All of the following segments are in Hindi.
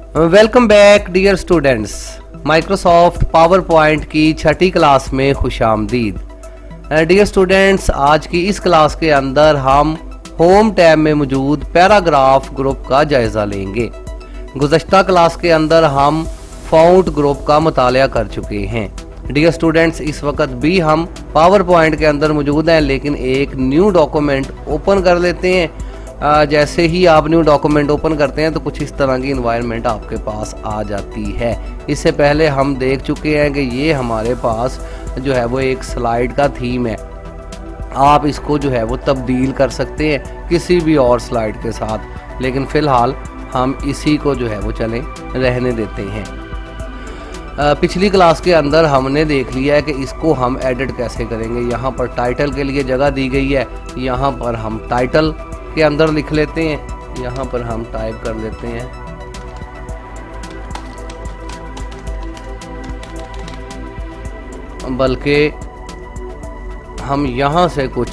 Welcome back dear students. Microsoft PowerPoint की छठी क्लास में खुशामदीद। डियर स्टूडेंट्स, आज की इस क्लास के अंदर हम होम टैब में मौजूद पैराग्राफ ग्रुप का जायज़ा लेंगे। गुज़श्ता क्लास के अंदर हम फाउंट ग्रुप का मुतालिया कर चुके हैं। डियर स्टूडेंट्स, इस वक्त भी हम पावर पॉइंट के अंदर मौजूद हैं, लेकिन एक न्यू डॉक्यूमेंट ओपन कर लेते हैं। जैसे ही आप न्यू डॉक्यूमेंट ओपन करते हैं तो कुछ इस तरह की इन्वायरमेंट आपके पास आ जाती है। इससे पहले हम देख चुके हैं कि ये हमारे पास जो है वो एक स्लाइड का थीम है। आप इसको जो है वो तब्दील कर सकते हैं किसी भी और स्लाइड के साथ, लेकिन फ़िलहाल हम इसी को जो है वो चलें रहने देते हैं। पिछली क्लास के अंदर हमने देख लिया है कि इसको हम एडिट कैसे करेंगे। यहाँ पर टाइटल के लिए जगह दी गई है, यहाँ पर हम टाइटल के अंदर लिख लेते हैं, यहाँ पर हम टाइप कर लेते हैं बल्कि हम यहाँ से कुछ,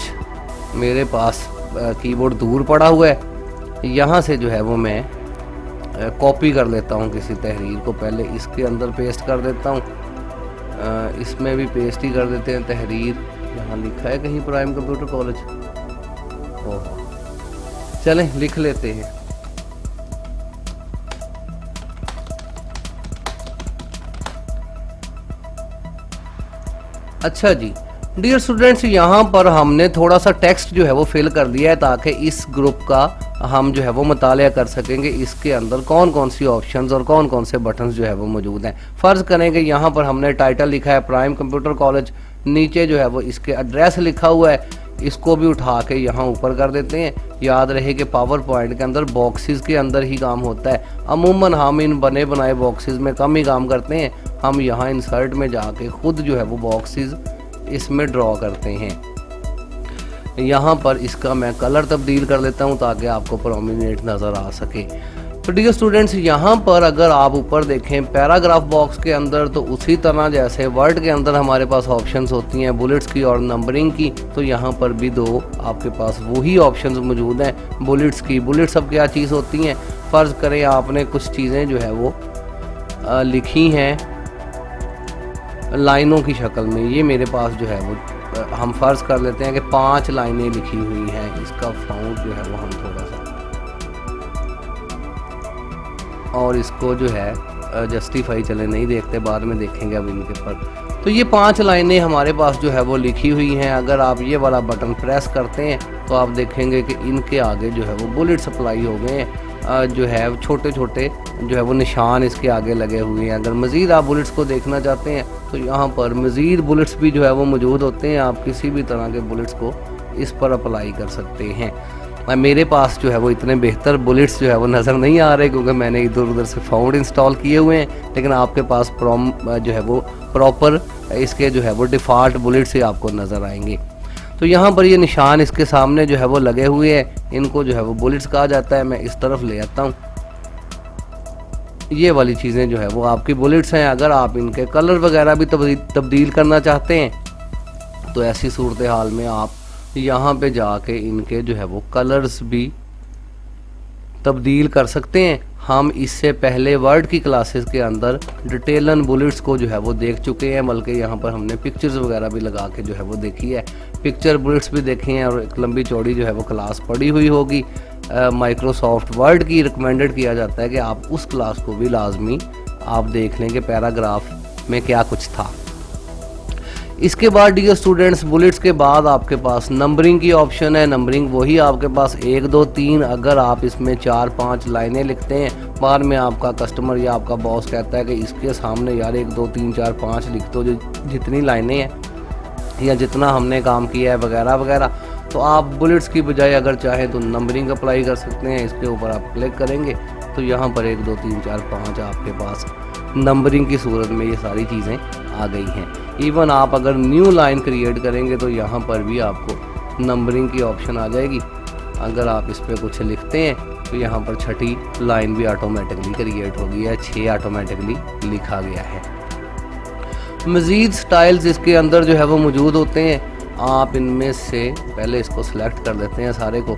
मेरे पास कीबोर्ड दूर पड़ा हुआ है, यहाँ से जो है वो मैं कॉपी कर लेता हूँ किसी तहरीर को। पहले इसके अंदर पेस्ट कर देता हूँ, इसमें भी पेस्ट ही कर देते हैं तहरीर। यहाँ लिखा है कहीं प्राइम कंप्यूटर कॉलेज, ओह चलें लिख लेते हैं। अच्छा जी डियर स्टूडेंट्स, यहाँ पर हमने थोड़ा सा टेक्स्ट जो है वो फिल कर दिया है ताकि इस ग्रुप का हम जो है वो मुतालिया कर सकेंगे। इसके अंदर कौन कौन सी ऑप्शंस और कौन कौन से बटन्स जो है वो मौजूद हैं। फ़र्ज़ करेंगे यहाँ पर हमने टाइटल लिखा है प्राइम कंप्यूटर कॉलेज, नीचे जो है वो इसके एड्रेस लिखा हुआ है, इसको भी उठा के यहाँ ऊपर कर देते हैं। याद रहे कि पावर पॉइंट के अंदर बॉक्सेस के अंदर ही काम होता है। अमूमन हम इन बने बनाए बॉक्सेस में कम ही काम करते हैं। हम यहाँ इंसर्ट में जाके खुद जो है वो बॉक्सेस इसमें ड्रॉ करते हैं। यहाँ पर इसका मैं कलर तब्दील कर लेता हूँ ताकि आपको प्रोमिनेंट नज़र आ सके। तो डियर स्टूडेंट्स, यहाँ पर अगर आप ऊपर देखें पैराग्राफ बॉक्स के अंदर, तो उसी तरह जैसे वर्ड के अंदर हमारे पास ऑप्शंस होती हैं बुलेट्स की और नंबरिंग की, तो यहाँ पर भी दो आपके पास वही ऑप्शंस मौजूद हैं बुलेट्स की। बुलेट्स अब क्या चीज़ होती हैं, फ़र्ज़ करें आपने कुछ चीज़ें जो है वो लिखी हैं लाइनों की शक्ल में। ये मेरे पास जो है वो हम फ़र्ज़ कर लेते हैं कि 5 लाइनें लिखी हुई हैं। इसका फाउंट जो है वो हम थोड़ा सा और इसको जो है जस्टिफाई चले नहीं देखते, बाद में देखेंगे अब इनके पर। तो ये 5 लाइनें हमारे पास जो है वो लिखी हुई हैं। अगर आप ये वाला बटन प्रेस करते हैं तो आप देखेंगे कि इनके आगे जो है वो बुलेट सप्लाई हो गए हैं। जो है छोटे छोटे जो है वो निशान इसके आगे लगे हुए हैं। अगर मज़ीद आप बुलेट्स को देखना चाहते हैं तो यहाँ पर मज़ीद बुलेट्स भी जो है वो मौजूद होते हैं। आप किसी भी तरह के बुलेट्स को इस पर अप्लाई कर सकते हैं। मेरे पास जो है वो इतने बेहतर बुलेट्स जो है वो नज़र नहीं आ रहे क्योंकि मैंने इधर उधर से फाउंड इंस्टॉल किए हुए हैं, लेकिन आपके पास जो है वो प्रॉपर इसके जो है वो डिफ़ॉल्ट बुलेट्स ही आपको नज़र आएंगे। तो यहाँ पर ये निशान इसके सामने जो है वो लगे हुए हैं, इनको जो है वो बुलेट्स कहा जाता है। मैं इस तरफ ले आता हूँ, ये वाली चीज़ें जो है वो आपकी बुलेट्स हैं। अगर आप इनके कलर वगैरह भी तब्दील करना चाहते हैं तो ऐसी सूरत हाल में आप यहाँ पे जाके इनके जो है वो कलर्स भी तब्दील कर सकते हैं। हम इससे पहले वर्ड की क्लासेस के अंदर डिटेलन बुलेट्स को जो है वो देख चुके हैं, बल्कि यहाँ पर हमने पिक्चर्स वगैरह भी लगा के जो है वो देखी है। पिक्चर बुलेट्स भी देखे हैं और एक लंबी चौड़ी जो है वो क्लास पढ़ी हुई होगी। माइक्रोसॉफ्ट वर्ड की रिकमेंडेड किया जाता है कि आप उस क्लास को भी लाजमी आप देख लें कि पैराग्राफ में क्या कुछ था। इसके बाद डियर स्टूडेंट्स, बुलेट्स के बाद आपके पास नंबरिंग की ऑप्शन है। नंबरिंग वही आपके पास 1 2 3। अगर आप इसमें 4-5 लाइनें लिखते हैं, बाद में आपका कस्टमर या आपका बॉस कहता है कि इसके सामने यार 1 2 3 4 5 लिख दो, जो जितनी लाइनें हैं या जितना हमने काम किया है वगैरह वगैरह, तो आप बुलेट्स की बजाय अगर चाहें तो नंबरिंग अप्लाई कर सकते हैं। इसके ऊपर आप क्लिक करेंगे तो यहाँ पर 1 2 3 4 5 आपके पास नंबरिंग की सूरत में ये सारी चीज़ें आ गई हैं। इवन आप अगर न्यू लाइन क्रिएट करेंगे तो यहाँ पर भी आपको नंबरिंग की ऑप्शन आ जाएगी। अगर आप इस पर कुछ लिखते हैं तो यहाँ पर छठी लाइन भी ऑटोमेटिकली क्रिएट हो गई है, 6 ऑटोमेटिकली लिखा गया है। मज़ीद स्टाइल्स इसके अंदर जो है वो मौजूद होते हैं। आप इनमें से पहले इसको सिलेक्ट कर देते हैं सारे को,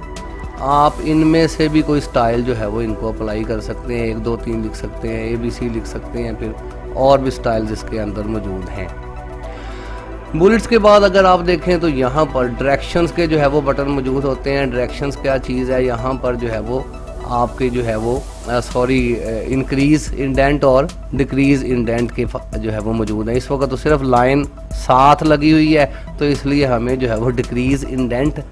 आप इनमें से भी कोई स्टाइल जो है वो इनको अप्लाई कर सकते हैं, 1 2 3 लिख सकते हैं, ABC लिख सकते हैं, फिर और भी स्टाइल्स इसके अंदर मौजूद हैं। बुलेट्स के बाद अगर आप देखें तो यहाँ पर डायरेक्शंस के जो है वो बटन मौजूद होते हैं। डायरेक्शंस क्या चीज़ है, यहाँ पर जो है वो आपके जो है वो इंक्रीज़ इंडेंट और डिक्रीज़ इंडेंट के जो है वो मौजूद है। इस वक्त तो सिर्फ लाइन साथ लगी हुई है, तो इसलिए हमें जो है वो decrease indent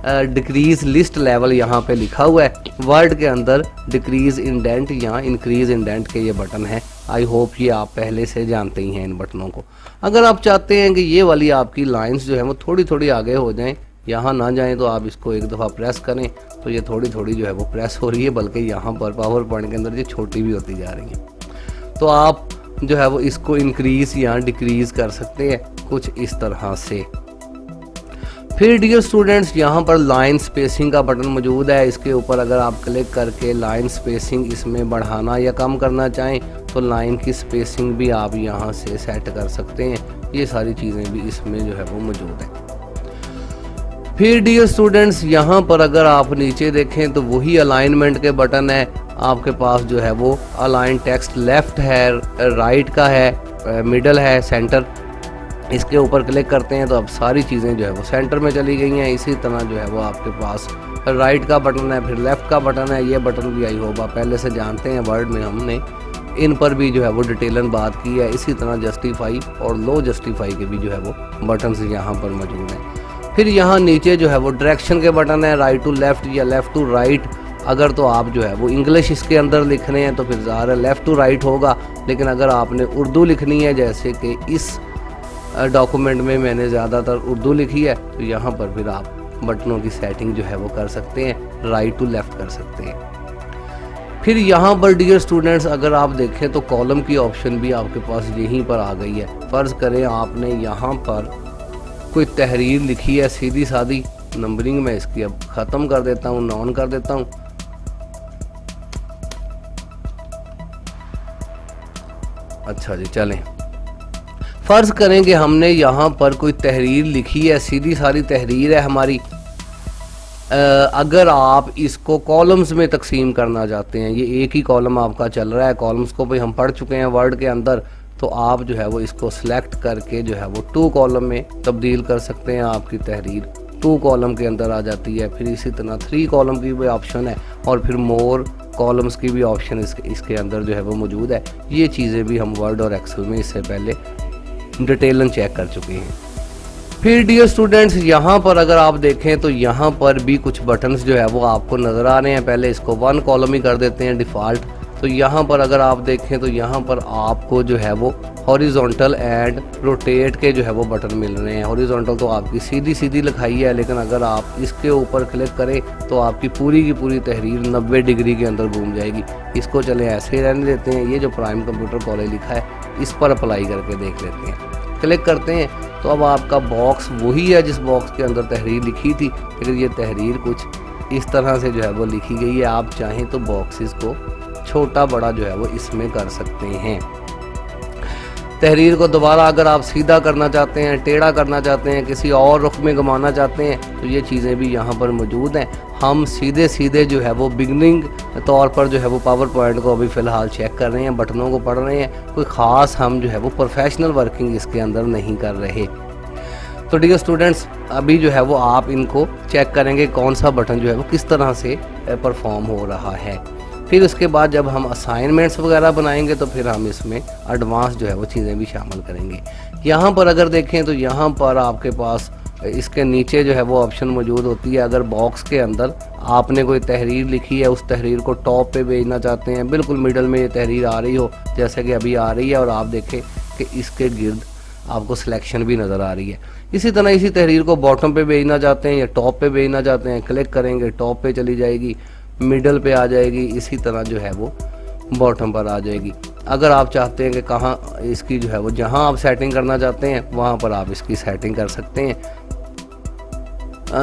decrease list level यहाँ पे लिखा हुआ है। वर्ड के अंदर डिक्रीज़ इंडेंट या इंक्रीज़ इंडेंट के ये बटन है। आई होप ये आप पहले से जानते ही हैं इन बटनों को। अगर आप चाहते हैं कि ये वाली आपकी लाइंस जो है वो थोड़ी थोड़ी आगे हो जाएं, यहाँ ना जाएं, तो आप इसको एक दफ़ा प्रेस करें तो ये थोड़ी थोड़ी जो है वो प्रेस हो रही है, बल्कि यहाँ पर पावर पॉइंट के अंदर ये छोटी भी होती जा रही है। तो आप जो है वो इसको इंक्रीज़ या डिक्रीज़ कर सकते हैं कुछ इस तरह से। फिर डियर स्टूडेंट्स, यहाँ पर लाइन स्पेसिंग का बटन मौजूद है। इसके ऊपर अगर आप क्लिक करके लाइन स्पेसिंग इसमें बढ़ाना या कम करना चाहें तो लाइन की स्पेसिंग भी आप यहाँ से सेट कर सकते हैं। ये सारी चीज़ें भी इसमें जो है वो मौजूद है। फिर डियर स्टूडेंट्स, यहाँ पर अगर आप नीचे देखें तो वही अलाइनमेंट के बटन है। आपके पास जो है वो अलाइन टेक्स्ट लेफ़्ट है, राइट का है, मिडल है, सेंटर। इसके ऊपर क्लिक करते हैं तो अब सारी चीज़ें जो है वो सेंटर में चली गई हैं। इसी तरह जो है वो आपके पास राइट का बटन है, फिर लेफ़्ट का बटन है। ये बटन भी आई होप आप पहले से जानते हैं, वर्ड में हमने इन पर भी जो है वो डिटेलन बात की है। इसी तरह जस्टिफाई और लो जस्टिफाई के भी जो है वो बटन्स यहाँ पर मौजूद हैं। फिर यहाँ नीचे जो है वो डायरेक्शन के बटन है, राइट टू लेफ़्ट या लेफ़्ट टू राइट। अगर तो आप जो है वो इंग्लिश इसके अंदर लिख रहे हैं तो फिर ज़ाहिर है लेफ़्ट टू राइट होगा, लेकिन अगर आपने उर्दू लिखनी है, जैसे कि इस डॉक्यूमेंट में मैंने ज़्यादातर उर्दू लिखी है, तो यहाँ पर फिर आप बटनों की सेटिंग जो है वो कर सकते हैं, राइट टू लेफ़्ट कर सकते हैं। फिर यहाँ पर डियर स्टूडेंट्स अगर आप देखें तो कॉलम की ऑप्शन भी आपके पास यहीं पर आ गई है। फ़र्ज़ करें आपने यहाँ पर कोई तहरीर लिखी है सीधी सादी, नंबरिंग में इसकी अब ख़त्म कर देता हूँ, नॉन कर देता हूँ। अच्छा जी, चलें। फ़र्ज़ करें कि हमने यहाँ पर कोई तहरीर लिखी है, सीधी सारी तहरीर है हमारी। अगर आप इसको कॉलम्स में तकसीम करना चाहते हैं, ये एक ही कॉलम आपका चल रहा है, कॉलम्स को भी हम पढ़ चुके हैं वर्ड के अंदर, तो आप जो है वो इसको सिलेक्ट करके जो है वो 2 कॉलम में तब्दील कर सकते हैं। आपकी तहरीर 2 कॉलम के अंदर आ जाती है। फिर इसी तरह 3 कॉलम की भी ऑप्शन है और फिर मोर कॉलम्स की भी ऑप्शन इसके अंदर जो है वो मौजूद है। ये चीज़ें भी हम वर्ड और एक्सेल में इससे पहले डिटेलन चेक कर चुके हैं। फिर डियर स्टूडेंट्स, यहाँ पर अगर आप देखें तो यहाँ पर भी कुछ बटन्स जो है वो आपको नज़र आ रहे हैं। पहले इसको 1 कॉलम ही कर देते हैं डिफ़ॉल्ट। तो यहाँ पर अगर आप देखें तो यहाँ पर आपको जो है वो हॉरिजॉन्टल एंड रोटेट के जो है वो बटन मिल रहे हैं। हॉरिजॉन्टल तो आपकी सीधी सीधी लिखाई है, लेकिन अगर आप इसके ऊपर क्लिक करें तो आपकी पूरी की पूरी तहरीर 90 डिग्री के अंदर घूम जाएगी। इसको चले ऐसे ही रहने देते हैं। ये जो प्राइम कंप्यूटर कॉलेज लिखा है इस पर अप्लाई करके देख लेते हैं। क्लिक करते हैं तो अब आपका बॉक्स वही है जिस बॉक्स के अंदर तहरीर लिखी थी, लेकिन ये तहरीर कुछ इस तरह से जो है वो लिखी गई है। आप चाहें तो बॉक्सेस को छोटा बड़ा जो है वो इसमें कर सकते हैं। तहरीर को दोबारा अगर आप सीधा करना चाहते हैं, टेढ़ा करना चाहते हैं, किसी और रुख में घुमाना चाहते हैं, तो ये चीज़ें भी यहाँ पर मौजूद हैं। हम सीधे सीधे जो है वो बिगनिंग तौर पर जो है वो पावर पॉइंट को अभी फ़िलहाल चेक कर रहे हैं, बटनों को पढ़ रहे हैं। कोई ख़ास हम जो है वो प्रोफेशनल वर्किंग इसके अंदर नहीं कर रहे। तो डियर स्टूडेंट्स, अभी जो है वो आप इनको चेक करेंगे कौन सा बटन जो है वो किस तरह से परफॉर्म हो रहा है। फिर उसके बाद जब हम असाइनमेंट्स वगैरह बनाएंगे तो फिर हम इसमें एडवांस जो है वो चीज़ें भी शामिल करेंगे। यहाँ पर अगर देखें तो यहाँ पर आपके पास इसके नीचे जो है वो ऑप्शन मौजूद होती है। अगर बॉक्स के अंदर आपने कोई तहरीर लिखी है, उस तहरीर को टॉप पे भेजना चाहते हैं, बिल्कुल मिडल में ये तहरीर आ रही हो जैसे कि अभी आ रही है, और आप देखें कि इसके गिर्द आपको सिलेक्शन भी नज़र आ रही है। इसी तरह इसी तहरीर को बॉटम पे भेजना चाहते हैं या टॉप पे भेजना चाहते हैं, क्लिक करेंगे टॉप पे चली जाएगी, मिडल पे आ जाएगी, इसी तरह जो है वो बॉटम पर आ जाएगी। अगर आप चाहते हैं कि कहाँ इसकी जो है वो जहाँ आप सेटिंग करना चाहते हैं वहाँ पर आप इसकी सेटिंग कर सकते हैं।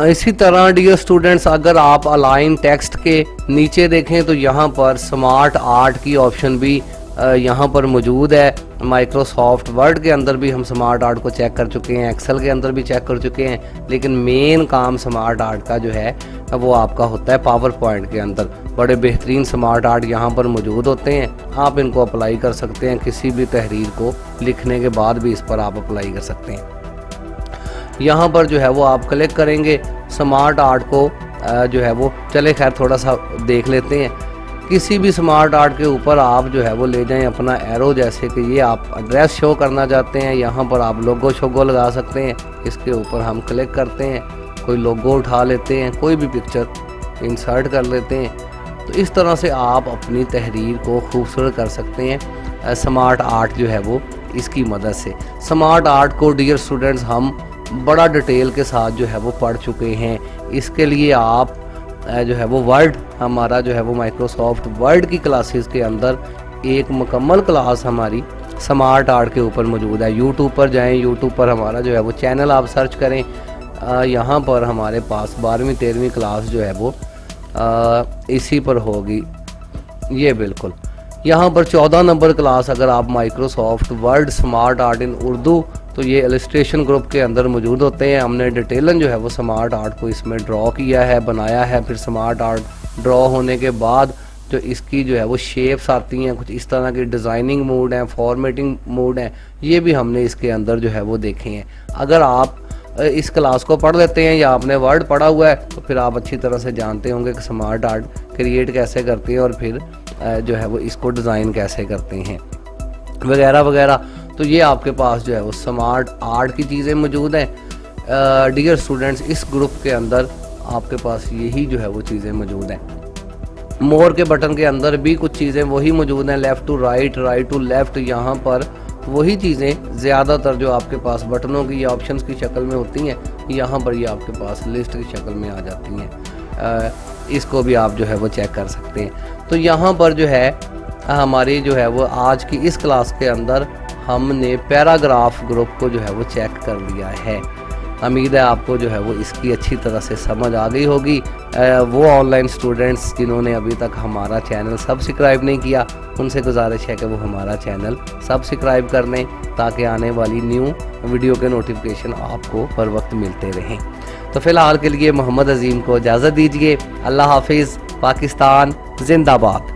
इसी तरह डियर स्टूडेंट्स, अगर आप अलाइन टेक्स्ट के नीचे देखें तो यहाँ पर स्मार्ट आर्ट की ऑप्शन भी यहाँ पर मौजूद है। माइक्रोसॉफ्ट वर्ड के अंदर भी हम स्मार्ट आर्ट को चेक कर चुके हैं, एक्सेल के अंदर भी चेक कर चुके हैं, लेकिन मेन काम स्मार्ट आर्ट का जो है वो आपका होता है पावर पॉइंट के अंदर। बड़े बेहतरीन स्मार्ट आर्ट यहाँ पर मौजूद होते हैं, आप इनको अप्लाई कर सकते हैं। किसी भी तहरीर को लिखने के बाद भी इस पर आप अप्लाई कर सकते हैं। यहाँ पर जो है वो आप क्लिक करेंगे स्मार्ट आर्ट को, जो है वो चले खैर थोड़ा सा देख लेते हैं। किसी भी स्मार्ट आर्ट के ऊपर आप जो है वो ले जाएं अपना एरो, जैसे कि ये आप एड्रेस शो करना चाहते हैं, यहाँ पर आप लोगो शोगो लगा सकते हैं। इसके ऊपर हम क्लिक करते हैं, कोई लोगो उठा लेते हैं, कोई भी पिक्चर इंसर्ट कर लेते हैं। तो इस तरह से आप अपनी तहरीर को खूबसूरत कर सकते हैं स्मार्ट आर्ट जो है वो इसकी मदद से। स्मार्ट आर्ट को डियर स्टूडेंट्स हम बड़ा डिटेल के साथ जो है वो पढ़ चुके हैं। इसके लिए आप जो है वो वर्ड, हमारा जो है वो माइक्रोसॉफ्ट वर्ड की क्लासेस के अंदर एक मुकम्मल क्लास हमारी स्मार्ट आर्ट के ऊपर मौजूद है। यूट्यूब पर जाएं, यूट्यूब पर हमारा जो है वो चैनल आप सर्च करें, यहाँ पर हमारे पास 12वीं 13वीं क्लास जो है वो इसी पर होगी। ये बिल्कुल यहाँ पर 14 नंबर क्लास अगर आप Microsoft word smart art in Urdu, तो ये इलस्ट्रेशन ग्रुप के अंदर मौजूद होते हैं। हमने डिटेलन जो है वो स्मार्ट आर्ट को इसमें ड्रॉ किया है, बनाया है। फिर स्मार्ट आर्ट ड्रॉ होने के बाद जो इसकी जो है वो शेप्स आती हैं, कुछ इस तरह की डिज़ाइनिंग मोड हैं, फॉर्मेटिंग मोड हैं, ये भी हमने इसके अंदर जो है वो देखे हैं। अगर आप इस क्लास को पढ़ लेते हैं या आपने वर्ड पढ़ा हुआ है तो फिर आप अच्छी तरह से जानते होंगे कि स्मार्ट आर्ट क्रिएट कैसे करते हैं और फिर जो है वो इसको डिज़ाइन कैसे करते हैं वगैरह वगैरह। तो ये आपके पास जो है वो स्मार्ट आर्ट की चीज़ें मौजूद हैं। डियर स्टूडेंट्स, इस ग्रुप के अंदर आपके पास यही जो है वो चीज़ें मौजूद हैं। मोर के बटन के अंदर भी कुछ चीज़ें वही मौजूद हैं, left to right, right to left, यहाँ पर वही चीज़ें ज़्यादातर जो आपके पास बटनों की या ऑप्शंस की शक्ल में होती हैं, यहाँ पर ये आपके पास लिस्ट की शक्ल में आ जाती हैं। इसको भी आप जो है वो चेक कर सकते हैं। तो यहाँ पर जो है हमारी जो है वो आज की इस क्लास के अंदर हमने पैराग्राफ ग्रुप को जो है वो चेक कर लिया है। उम्मीद है आपको जो है वो इसकी अच्छी तरह से समझ आ गई होगी। वो ऑनलाइन स्टूडेंट्स जिन्होंने अभी तक हमारा चैनल सब्सक्राइब नहीं किया, उनसे गुजारिश है कि वो हमारा चैनल सब्सक्राइब कर लें ताकि आने वाली न्यू वीडियो के नोटिफिकेशन आपको हर वक्त मिलते रहें। तो फ़िलहाल के लिए मोहम्मद अजीम को इजाज़त दीजिए। अल्लाह हाफिज़। पाकिस्तान जिंदाबाद।